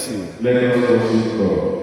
bless you. Let us worship God.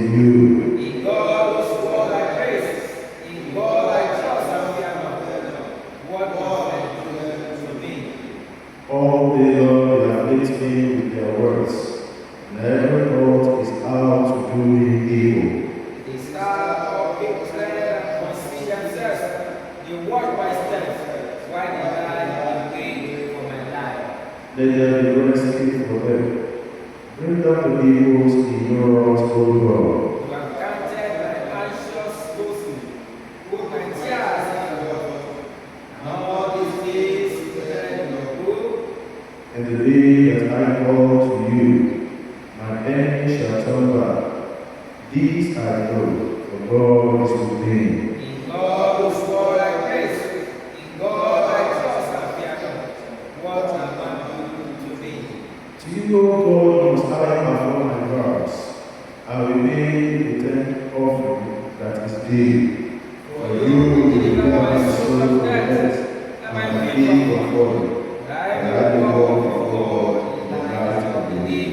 In God who swore thy praises, in Let there be rescue for them. Bring down the peoples in your wrath, O God. You have granted my anxious boasting. Put my tears in your book, and all these days written in your book. And the day that I call to you, my enemy shall turn back. These I know, for God is with me. In God whose word I praise, in God I trust and fear. What am I doing to me? To you, O God, must I perform my vows. I will pay the tenth offering that is due. For you will deliver my soul from death, and my feet from falling. I will walk before God in the light of the day.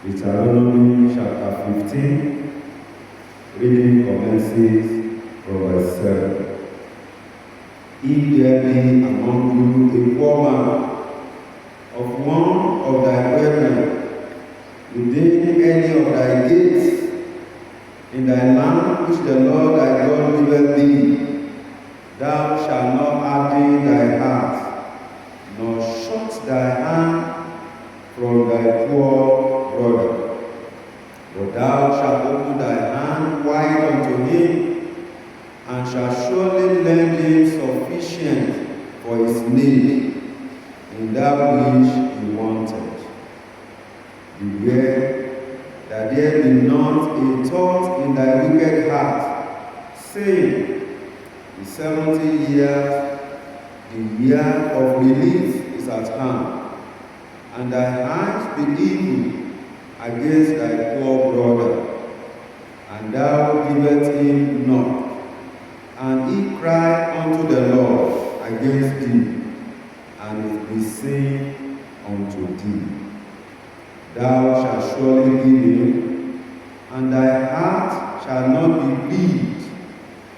Deuteronomy chapter 15, reading commences from verse 7. If there be among you a poor man of one of thy brethren within any of thy gates, in thy land which the Lord thy God giveth thee, thou shalt not harden thy heart, nor shut thy hand from thy poor brother. But thou shalt open thy hand wide unto him, and shalt surely lend him sufficient for his need in that which he wanted. Beware that there be not a thought in thy wicked heart, saying, the 70 years, the year of relief is at hand, and thy eyes be evil against thy poor brother, and thou givest him not, and he cry unto the Lord against thee, and it be seen unto thee. Thou shalt surely give him, and thy heart shall not be grieved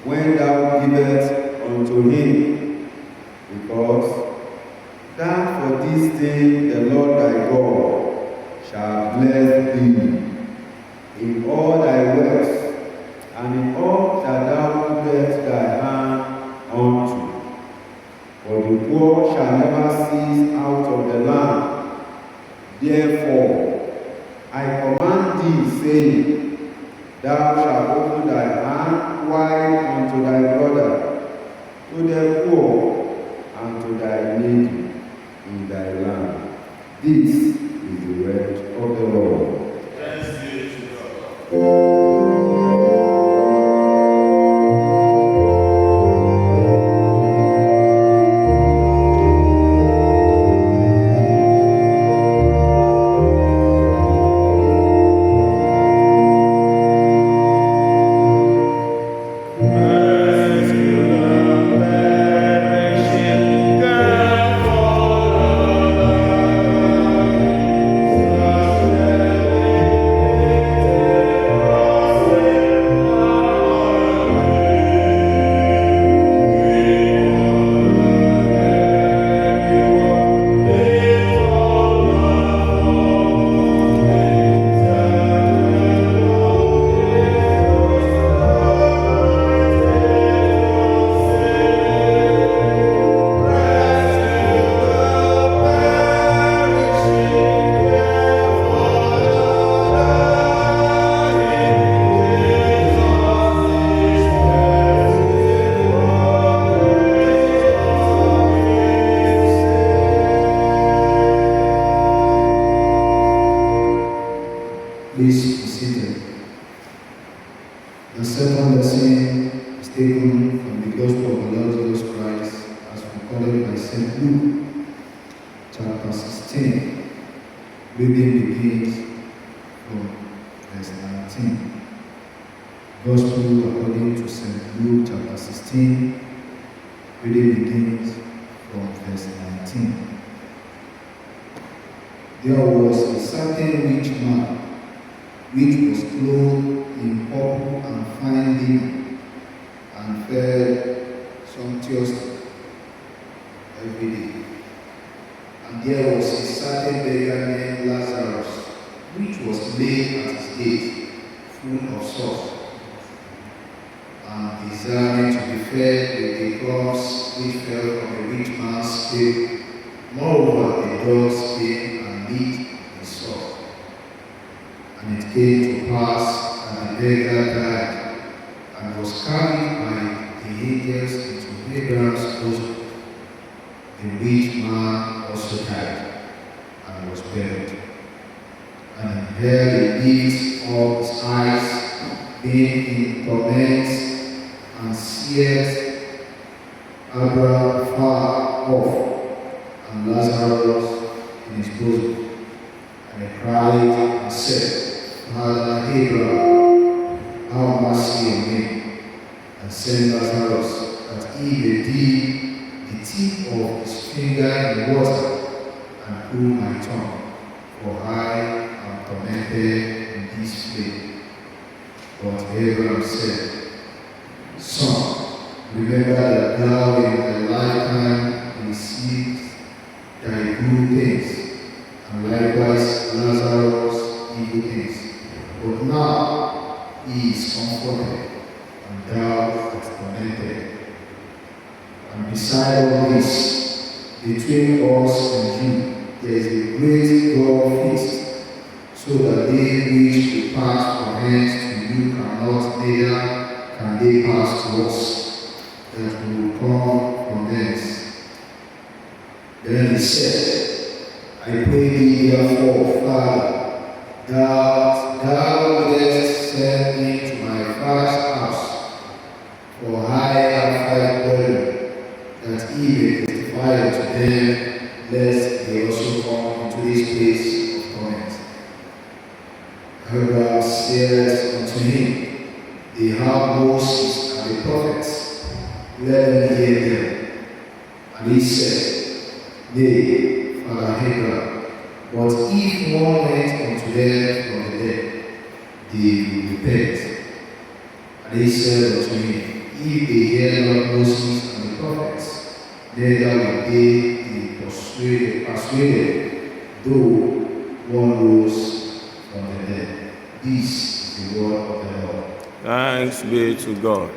when thou givest unto him, because that for this thing the Lord thy God shall bless thee in all thy works, and in all that thou puttest thy hand unto. For the poor shall never cease out of the land. Therefore, I command thee, saying, thou shalt open thy hand wide unto thy brother, to the poor, and to thy needy in thy land. This is the word of the Lord. Thanks be to God. Yeah. chapter 16. Reading begins from verse 19. Gospel according to St. Luke chapter 16. Reading begins from verse 19. There was a certain rich man which was clothed in purple and fine linen, and fed sumptuously every day. And there was a certain beggar named Lazarus, which was laid at his gate, full of sores, and desiring to be fed with the crumbs which fell from the rich man's table. Moreover, the dogs came and licked the sores. And it came to pass that the beggar died, and was carried by the angels into Abraham's bosom. The rich man also died, and was buried. And there he lifted up his eyes, being in torments, and seeth Abraham far off, and Lazarus in his bosom. And he cried and said, Father Abraham, have mercy on me, and send Lazarus, that he may dip the tip of his finger in water, and cool my tongue, for I am tormented in this flame. But Abraham said, Son, remember that thou in thy lifetime received thy good things, and likewise Lazarus evil things. But now he is comforted, and thou art tormented. And beside all this, between us and you, there is a great God feast, so that they which depart from hence to you cannot, neither can they pass to us, that we will come from thence. Then he said, I pray thee therefore, Father, that thou wouldest send me to my father's house, for I have 5 brethren, that he may testify unto them, lest they also come into this place of torment. Abraham said unto him, They have Moses and the prophets, let them hear them. And he said, Nay, Father Abraham, but if one went unto them from the dead, they will repent. And he said unto him, If they hear not Moses and the prophets, neither will they be persuaded, though one rose from the dead. This is the word of the Lord. Thanks be to God.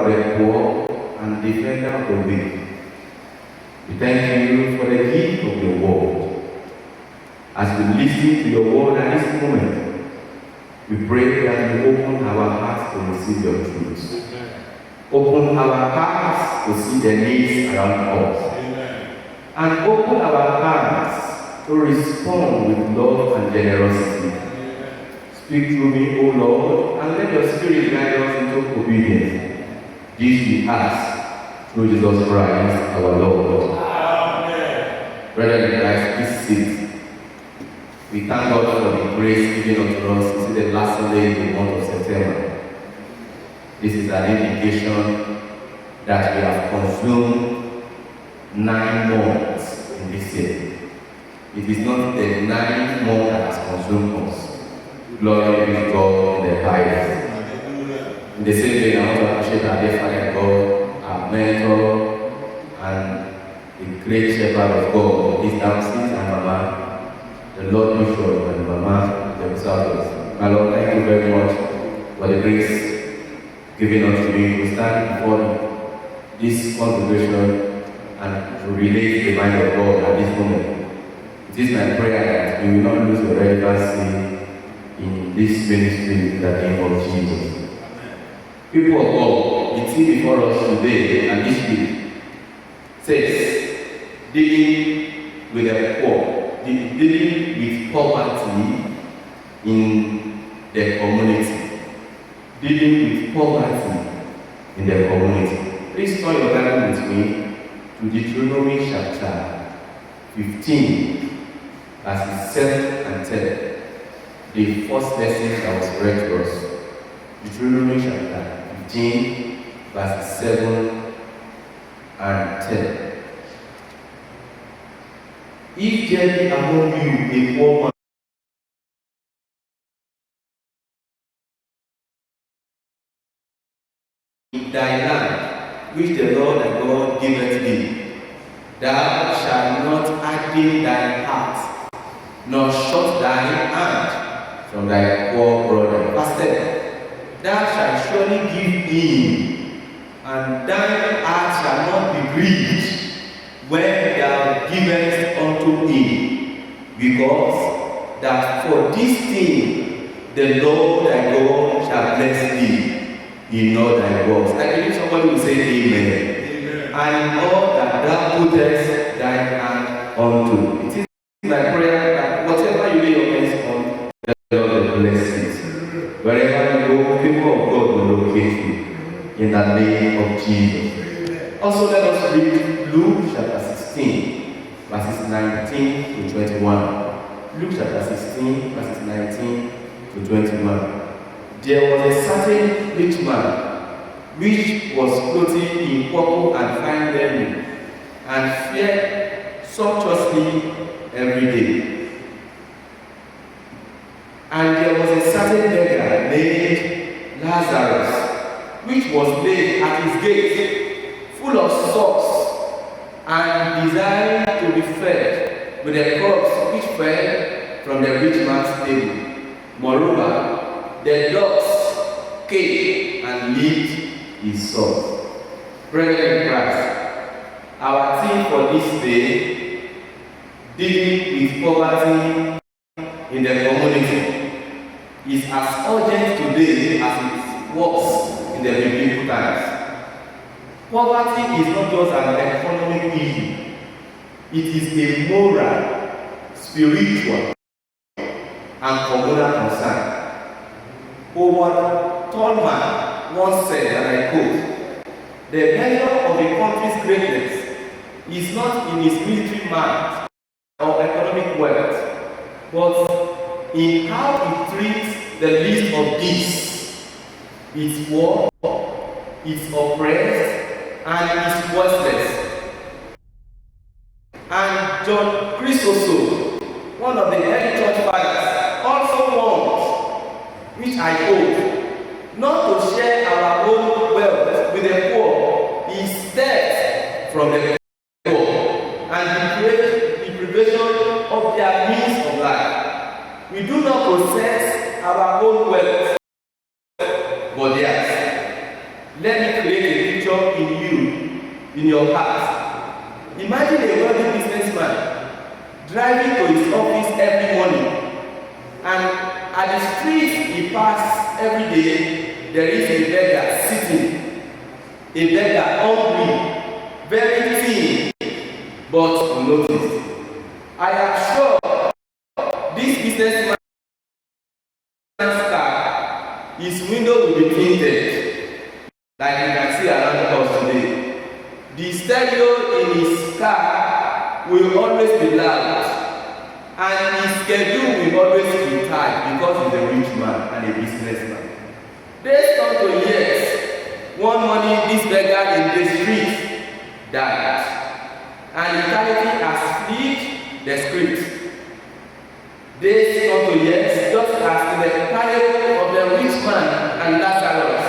of the poor and defender of the weak. We thank you for the gift of your word. As we listen to your word at this moment, we pray that you open our hearts to receive your truth. Open our hearts to see the needs around us. And open our hearts to respond with love and generosity. Speak through me, O Lord, and let your Spirit guide us into obedience. This we ask through Jesus Christ, our Lord. Amen. Brethren in Christ, please sit. We thank God for the grace given unto us. This is the last Sunday in the month of September. This is an indication that we have consumed 9 months in this year. It is not the 9th month that has consumed us. Glory be to God in the highest. In the same way, I want to appreciate our dear Father God, our mentor, and the great shepherd of God, his Diocese and Mama, the Lord Bishop and Mama themselves. My Lord, thank you very much for the grace given unto me to stand before this congregation and to relate the mind of God at this moment. It is my prayer that we will not lose the relevancy in this ministry in the name of Jesus. People of God, the theme before us today and this week says, dealing with the poor, dealing with poverty in the community. Dealing with poverty in the community. Please turn your Bible with me to Deuteronomy chapter 15, verses 7 and 10. The first lesson that was read to us. Deuteronomy chapter 15, verses 7 and 10. If there be among you a poor man, in thy land, which the Lord thy God giveth thee, thou shalt not harden thine heart, nor shut thine hand from thy poor brother. Verse 10. Thou shalt surely give in, and thine heart shall not be grieved when thou givest unto him, because that for this thing the Lord thy God shall bless thee in all thy works. I believe somebody will say amen. And all that thou puttest thine hand unto. It is my prayer that whatever you lay your hands on, the Lord will bless it. Wherever you go, people of God will locate you in the name of Jesus. Also, let us read Luke chapter 16, verses 19 to 21. Luke chapter 16, verses 19 to 21. There was a certain rich man which was clothed in purple and fine linen, and fared sumptuously every day. And there was a certain beggar named Lazarus, which was laid at his gate, full of sores, and desiring to be fed with the crumbs which fell from the rich man's table. Moreover, the dogs came and licked his sores. Brethren in Christ, our theme for this day, dealing with poverty in the community, is as urgent today as it was in the biblical times. Poverty is not just an economic issue, it is a moral, spiritual, and communal concern. Howard Thurman once said, and I quote, "The measure of a country's greatness is not in its military might or economic wealth, but in how it treats the least of these, its poor, its oppressed, and its voiceless." And John Chrysostom, one of the early church fathers, also warned, which I quote, not to share our own wealth with the poor is theft from the poor and the privation of their means of life. We do not possess our own wealth, but theirs. Let me create a in your heart. Imagine a wealthy businessman driving to his office every morning, and at the street he passes every day, there is a beggar sitting, a beggar hungry, very thin, but unnoticed. I am sure this businessman's car, his window will be tinted, like you can see around the house today. The stereo in his car will always be loud, and his schedule will always be tight because he's a rich man and a businessman. Days come to years. One morning, this beggar in the street died, and eternity has flipped the script. Days come to years, just as in the parable of the rich man and Lazarus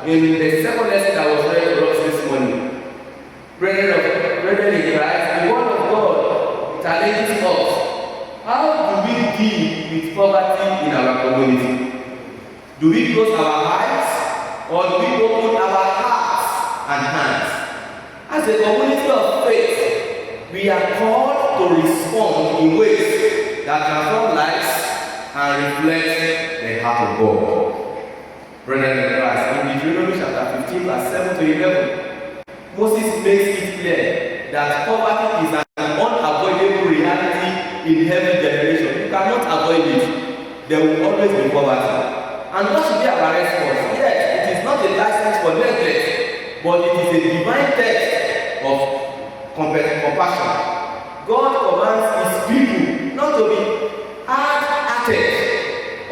in the second lesson that was read to us this morning. Brethren in Christ, the word of God challenges us. How do we deal with poverty in our community? Do we close our eyes, or do we open our hearts and hands? As a community of faith, we are called to respond in ways that transform lives and reflect the heart of God. Brethren in Christ, in Deuteronomy chapter 15, verse 7 to 11, Moses makes it clear that poverty is an unavoidable reality in every generation. You cannot avoid it. There will always be poverty. And what should be our response? Yes, it is not a license for neglect, but it is a divine test of compassion. God commands his people not to be hard-hearted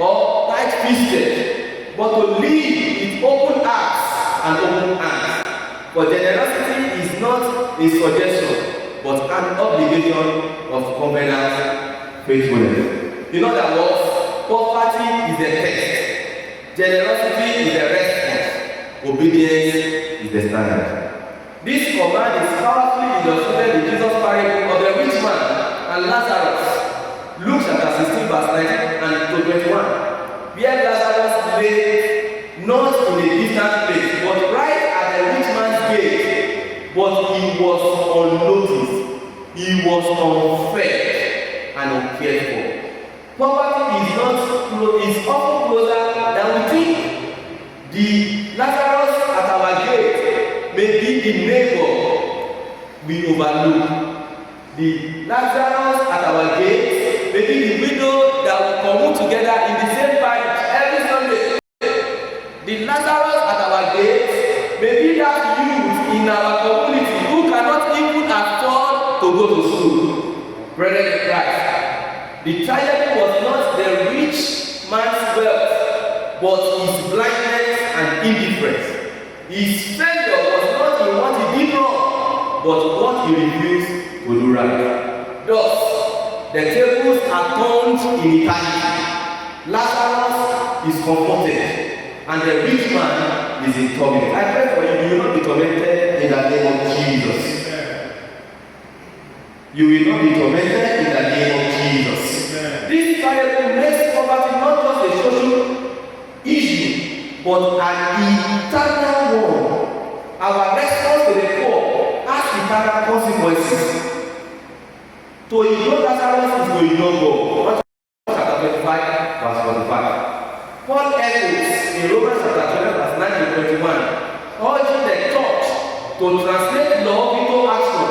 or tight-fisted, but to live with open hearts and open hands. For generosity is not a suggestion, but an obligation of covenant faithfulness. In other words, poverty is a test, generosity is a response, obedience is the standard. This command is powerfully illustrated in Jesus' parable of the rich man and Lazarus, Luke chapter 16, verse 19 and to 21, where Lazarus lay not in a distant place, but right at the rich man's gate, but he was unnoticed, he was unfed and uncared for. Poverty is often closer than we think. The Lazarus at our gate may be the neighbor we overlook. The Lazarus at our gate may be the widow that we commune together in the same parish every Sunday. The Lazarus at our gate may be that youth in our community who cannot even afford to go to school. Brethren in Christ, the tragedy was not the rich man's wealth, but his blindness and indifference. His failure was not in what he did wrong, but what he refused to do right. Thus, the tables are turned in eternity. Lazarus is comforted, and the rich man is in torment. I pray for you, you will not be tormented in the name of Jesus. You will not be tormented in the name of Jesus. This parable makes poverty not just a social issue, but an eternal one. Our response to the poor has eternal consequences. To ignore Lazarus is to ignore God. Chapter 25, verse 45. Paul echoes in Romans chapter 12, verse 9 to 21, urging the church to translate love into action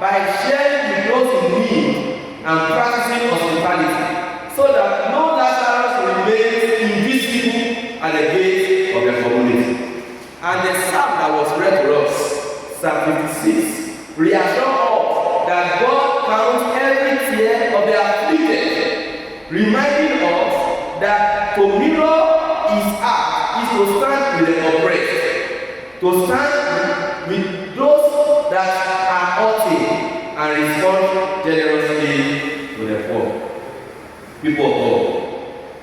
by sharing with those in need and practicing hospitality, so that no Lazarus remains invisible at the gate of the community. And the psalm that was read to us, Psalm 56, reassures us that God counts every tear of the afflicted, reminding us that to mirror his heart is to stand with the oppressed, to stand with those that are hurting, and respond generously to the poor. People of God,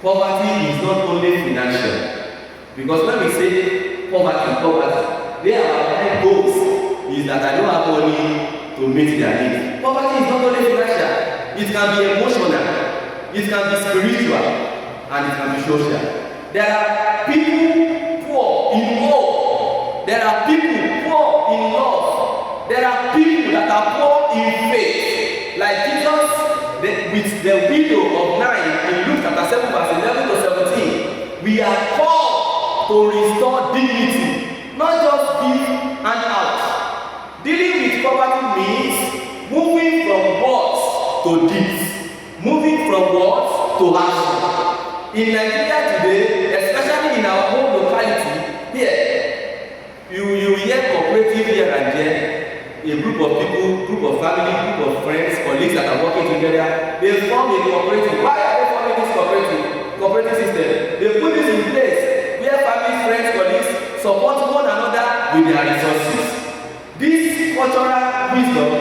poverty is not only financial, because when we say poverty, there are goals is that I don't have money to meet their needs. Poverty is not only financial, it can be emotional, it can be spiritual, and it can be social. There are people poor in hope, there are people poor in love, There are people that are poor in faith, like Jesus with the widow of Nain in Luke chapter 7 verse 11 to 17. We are called to restore dignity, not just give and out. Dealing with poverty means moving from words to deeds, moving from words to action. In Nigeria today, especially in our own locality, here, you hear cooperative here and there, a group of people, group of family, group of friends, colleagues that are working together, they form a cooperative. Why are they forming this cooperative system? They put this in place where family, friends, colleagues support one another with their resources. This cultural wisdom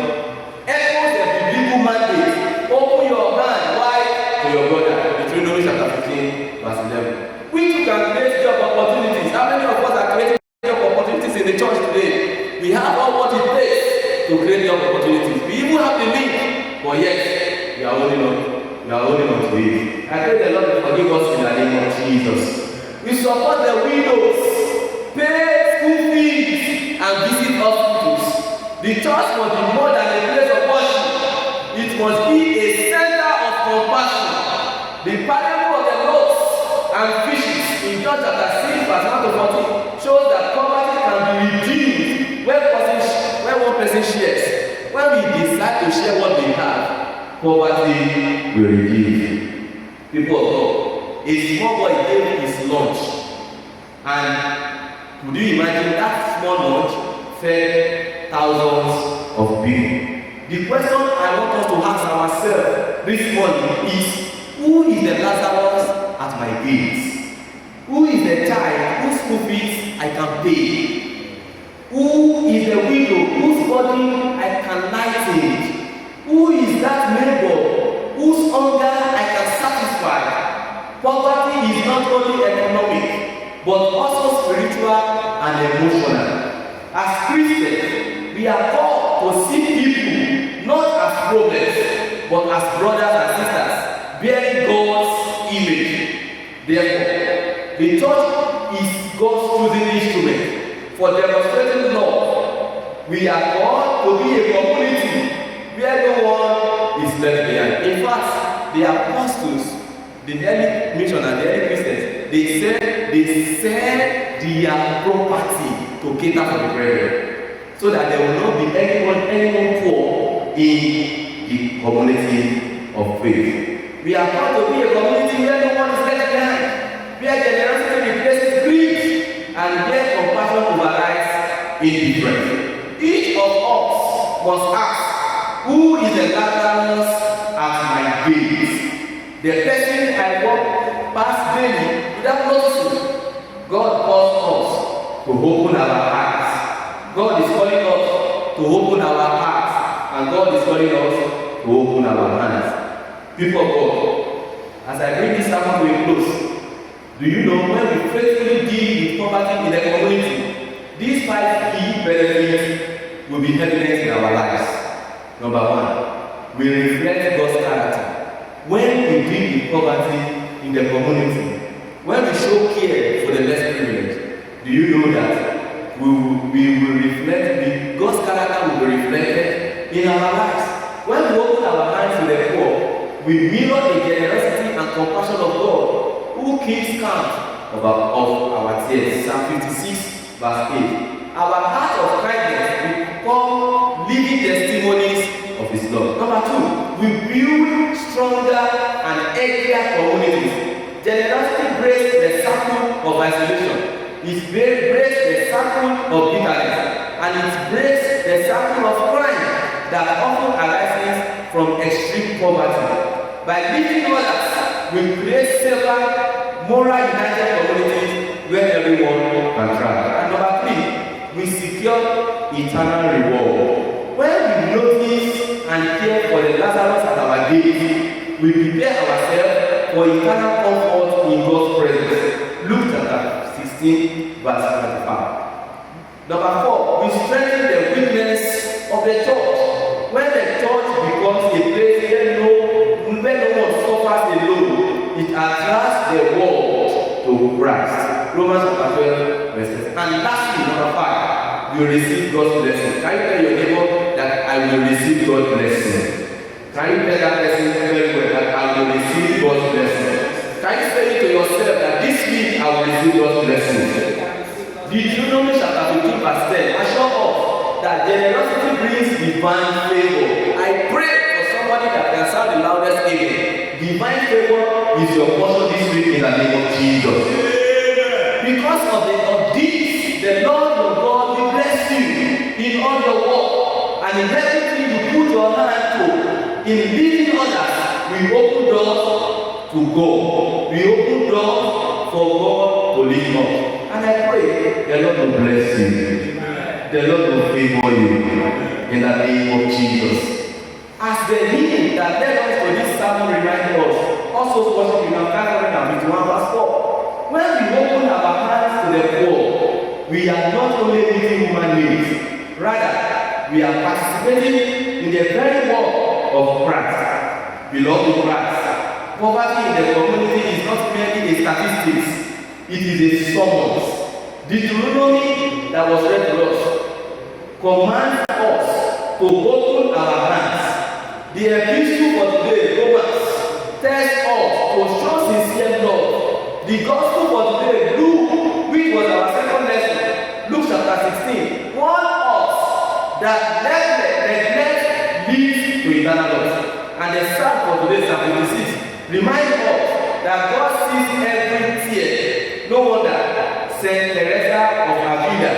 echoes the biblical mandate. Open your hand wide to your brother. Deuteronomy chapter 15, verse 11. We can create job opportunities. How many of us are creating job opportunities in the church today? We have all what it takes to create job opportunities. We even have the link, but yet we are holding on. We are holding on to it. I pray the Lord will forgive us in the name of Jesus. We support the widows, pay school fees, and visit hospitals. The church must be more than a place of worship. It must be a center of compassion. The parable of the loaves and fishes in John chapter 6 verse 1 to 14 shows that poverty can be reduced when one person shares. When we decide to share what we have, poverty will reduce. People of God, a small boy gave his lunch, and could you imagine that small lunch fed thousands of people? The question I want us to ask ourselves this morning is, who is the Lazarus at my gates? Who is the child whose school fees I can pay? Who is the widow whose burden I can lighten? Who is that neighbor whose hunger I can satisfy? Poverty is not only economic, but also spiritual and emotional. As Christians, we are called to see people not as problems, but as brothers and sisters, bearing God's image. Therefore, the church is God's chosen instrument for demonstrating love. We are called to be a community where no one is left behind. In fact, the apostles, the early missionaries, the early Christians, they sell their property to cater for the brethren, so that there will not be anyone poor in the community of faith. We are called to be a community where no one is left behind, where generosity replaces greed, and where compassion overrides indifference. Each of us must ask, who is the Lazarus at my gates? The person I walk past daily without noticing. God calls us to open our hearts. God is calling us to open our hearts, and God is calling us to open our hands. People of God, as I bring this sermon to a close, do you know when we faithfully deal with poverty in the community, these 5 key benefits will be evident in our lives. Number 1, we reflect God's character. When we deal with poverty in the community, when we show care for the less privileged, do you know that we will reflect, God's character will be reflected in our lives. When we open our hands to the poor, we mirror the generosity and compassion of God, who keeps count of our tears. Psalm 56 verse 8. Our heart of kindness will become living testimonies of His love. Number 2, we build stronger and healthier communities. Generosity breaks the circle of isolation. It breaks the circle of bitterness, and it breaks the circle of crime that often arises from extreme poverty. By lifting others, we create safer, moral united communities where everyone can thrive. And number 3, we secure eternal reward. When we notice and care for the Lazarus at our gate, we prepare ourselves for eternal comfort in God's presence. Luke chapter 16, verse 25. Number 4, we strengthen the witness of the church. When the church becomes a place where no one suffers alone, it attracts the world to Christ. Romans chapter 12, verse 6. And lastly, number 5, will receive God's blessing. Can you tell your neighbor that I will receive God's blessing? Can you tell that person very well that I will receive God's blessing? Can you say it to yourself that this week I will receive God's blessing? Deuteronomy chapter 15 verse 10 assure us that generosity brings divine favor. I pray for somebody that can sound the loudest amen. Divine favor is your portion this week in the name of Jesus. Because of this, the Lord your God will bless you in all your work and in everything you put your hand to. In leading others, we open doors to go. We open doors for God to lead us. And I pray the Lord will bless you. The Lord will favor you in the name of Jesus. As the hymn that led us to this sermon reminded us, also worship in our 551 verse 4. When we open our hands to the poor, we are not only meeting human needs, rather, we are participating in the very work of Christ. Belong to Christ. Poverty in the community is not merely a statistics, it is a summons. Deuteronomy that was read to us commands us to open our hands. The epistle for today, Romans, tells us to show sincere love. The gospel for today, Luke, which was our second lesson, Luke chapter 16, warns us that neglect leads to eternal life. And the psalm for today, Psalm 56, reminds us that God sees every tear. No wonder Saint Teresa of Avila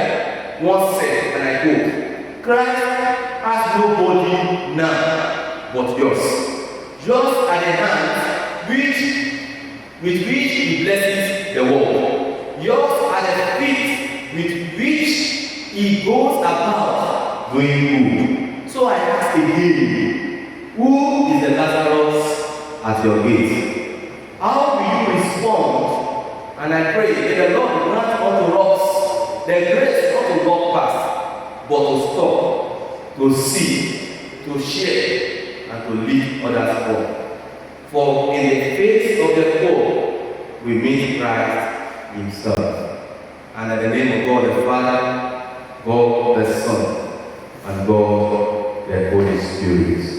once said, and I quote, Christ has no body now but yours. Yours are the hands with which he blesses the world. Yours are the feet with which he goes about doing good. So I ask again, who is the Lazarus at your gate? How will you respond? And I pray that the Lord grant unto us the grace not to walk past, but to stop, to see, to share, and to lead others forward. For in the face of the poor, we meet Christ himself. And in the name of God the Father, God the Son, and God the Holy Spirit.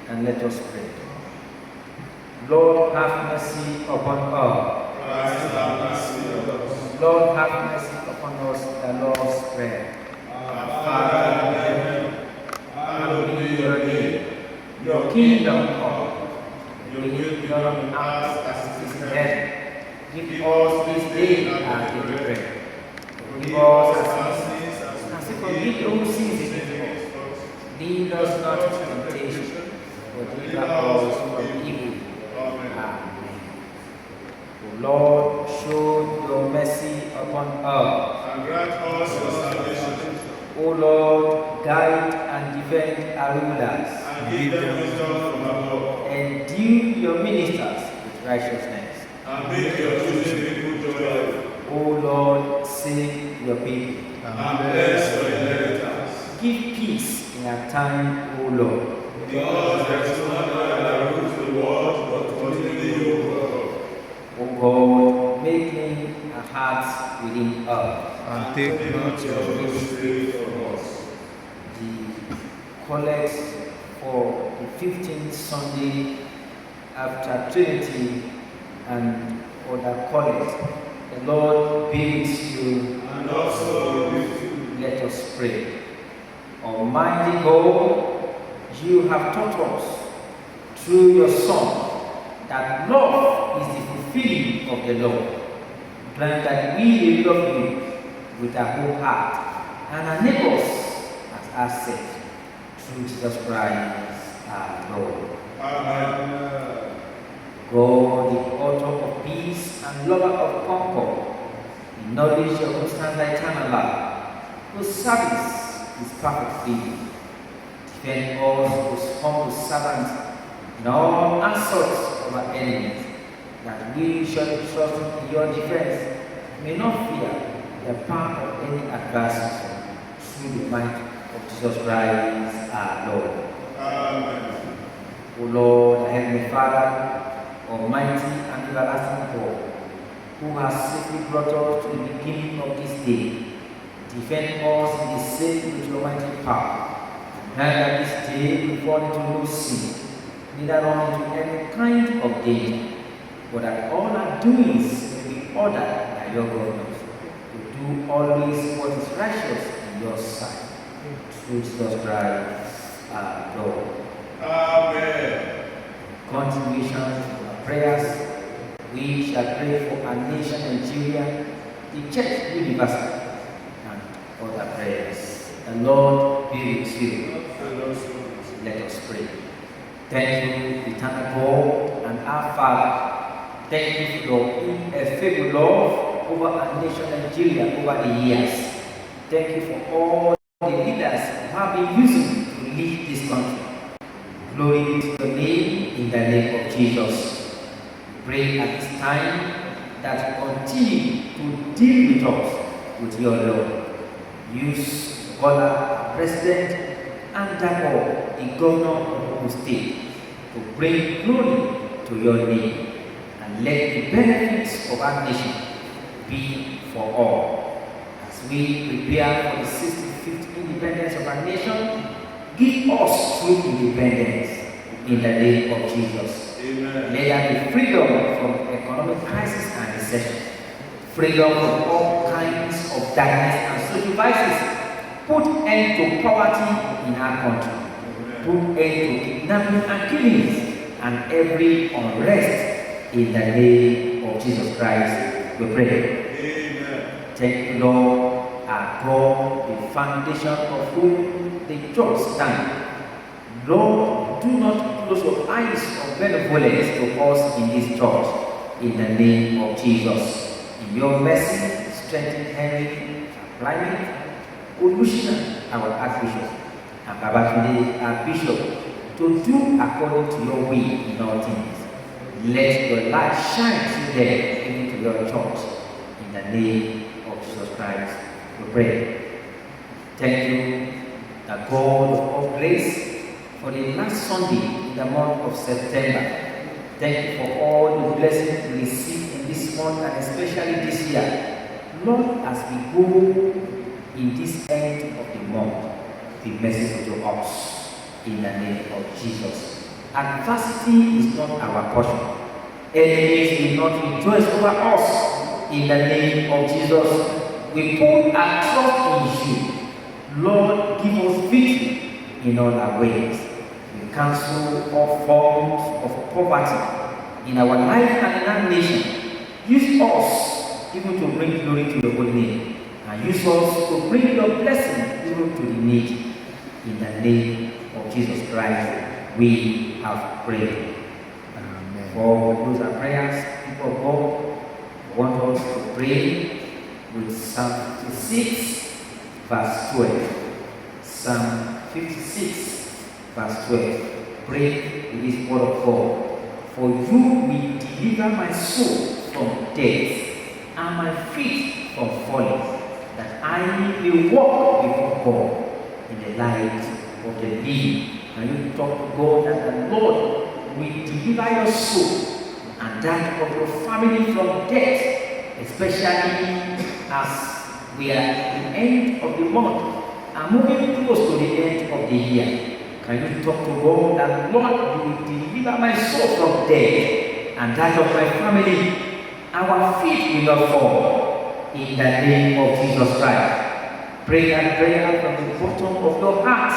and let us pray. Lord, have mercy upon us. Christ have mercy on us. Lord, have mercy upon us. The Lord's Prayer. Our Father in heaven, hallowed be your name. Your kingdom come. Your will be done on earth as as it it is is in in heaven. heaven. Give us this day our daily bread. Forgive us our sins, as we forgive those sins against us. Lead us not into temptation, but deliver us from evil. Amen. O Lord, show your mercy upon us. And grant us your salvation. O Lord, guide and defend our rulers. And give them wisdom from above. Endue your ministers with righteousness. And make your chosen people joyful. O Lord, save your people. And bless your inheritance. Give peace in our time, O Lord. Because there is no other that rules the world but only you, God. O God, make clean our hearts within us. And take not your Holy Spirit from us. The collect for the 15th Sunday after Trinity and other collect. The Lord be with you. And also with you. Let us pray. Almighty God, you have taught us through your Son that love is the fulfilling of the law. Grant that we may love you with our whole heart and our neighbors as ourselves through Jesus Christ our Lord. Amen. God, the author of peace and lover of concord, in knowledge of whose stands eternal life, whose service is perfect freedom. Defend us, whose humble servants, in all assaults of our enemies, that we shall trust in your defense, may not fear the power of any adversary, through the might of Jesus Christ our Lord. Amen. O Lord, our Heavenly Father, Almighty and everlasting God, who has safely brought us to the beginning of this day, defend us in the same with your mighty power. Grant that this day we fall into no sin, neither run into any kind of danger, but that all our doings may be ordered by your government, to do always what is righteous in your sight. Through Jesus Christ our Lord. Amen. Continuation of our prayers. We shall pray for our nation Nigeria, the Church Universal, and other prayers. The Lord be with you. Let us pray. Thank you, eternal God and our Father. Thank you for your ineffable love over our nation Nigeria over the years. Thank you for all the leaders who have been using to lead this country. Glory be to your name in the name of Jesus. We pray at this time that you continue to deal with us with your love. Use Bola, our president, and Dabo, the governor of the state, to bring glory to your name and let the benefits of our nation be for all. As we prepare for the 65th independence of our nation, give us true independence in the name of Jesus. Amen. Let there be freedom from economic crisis and recession, freedom from all kinds of darkness and social vices. Put end to poverty in our country. Put end to kidnapping and killings and every unrest in the name of Jesus Christ. We pray. Amen. Thank you, Lord, our God, the foundation of whom the church stands. Lord, do not close your eyes of benevolence to us in this church, in the name of Jesus. In your mercy, strengthen Henry, Climate, Olushina, our Archbishop, and Babatunde, our Bishop, to do according to your will in all things. Let your light shine through them into your church, in the name of Jesus Christ. We pray. Thank you, the God of all grace, for the last Sunday in the month of September. Thank you for all the blessings we receive in this month and especially this year. Lord, as we go in this end of the month, be merciful to us in the name of Jesus. Adversity is not our portion. Enemies will not rejoice over us. In the name of Jesus, we put our trust in you. Lord, give us victory in all our ways. We cancel all forms of poverty in our life and in our nation. Use us even to bring glory to your holy name. And use us to bring your blessing even to the need. In the name of Jesus Christ, we have prayed. Amen. For those are prayers, people of God, want us to pray with Psalm 56, verse 12. Psalm 56, verse 12. Pray with this word of God. For you will deliver my soul from death and my feet from falling, that I may walk before God in the light of the living. And you talk to God that the Lord will deliver your soul and that of your family from death, especially as we are at the end of the month and moving close to the end of the year. Can you talk to God that, Lord, you will deliver my soul from death and that of my family? Our feet will not fall in the name of Jesus Christ. Pray that prayer from the bottom of your heart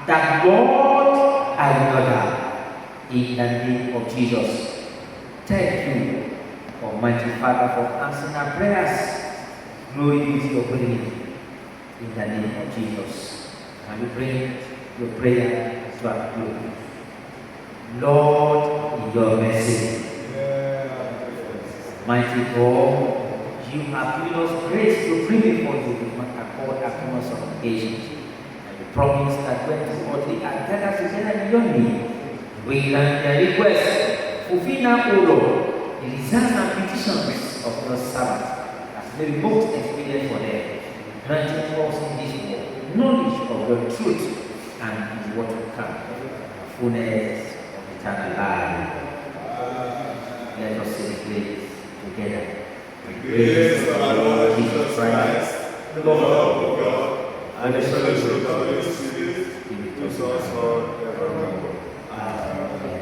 that, Lord, I will not die in the name of Jesus. Thank you, Almighty Father, for answering our prayers. Glory be to your holy name in the name of Jesus. Can you pray your prayer as well? Lord, in your mercy, mighty God, you have given us grace to bring before you accord our common supplications. And you promise that when two or three are gathered together in your name, we grant their request. Fulfill now, O Lord, the desires and petitions of your servants, as may be most expedient for them, granting us in this world knowledge of your truth and in what will come, fullness of eternal life. Let us say the grace together. The grace of our Lord Jesus Christ, the love of God, and the fellowship of the Holy Spirit, be with us all evermore. Amen.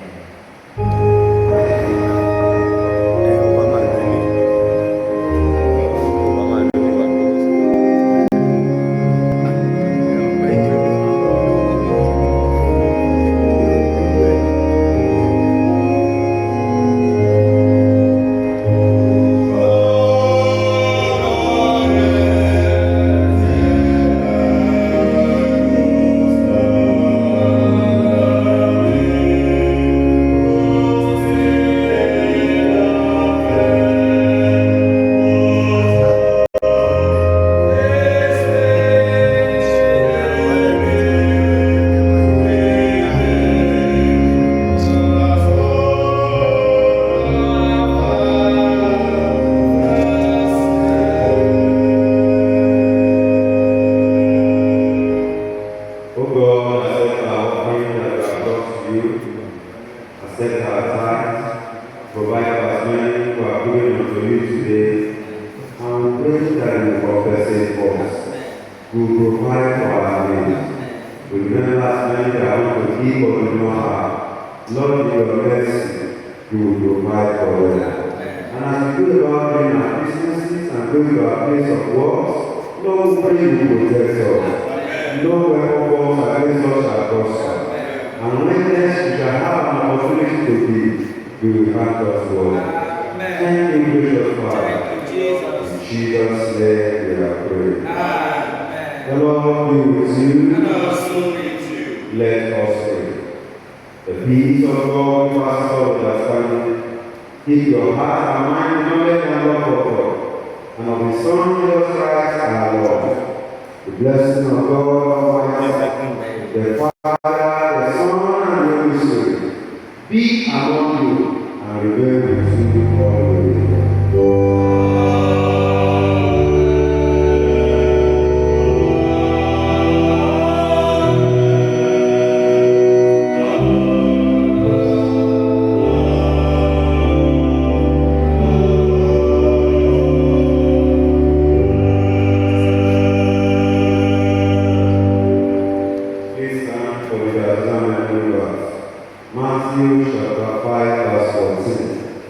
Matthew chapter 5 verse 14.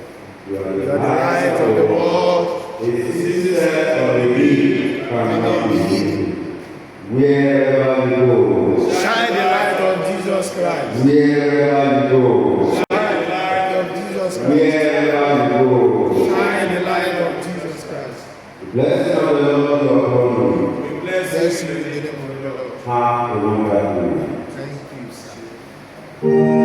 You are the light of the world. A city set on a hill cannot be hidden. Wherever you go, Shine the light of Jesus Christ. wherever you go, Shine the light of Jesus Christ. wherever you go, Shine the light of Jesus Christ. the blessing of the Lord be upon you. We bless you in the name of the Lord. Have a wonderful day. Thank you.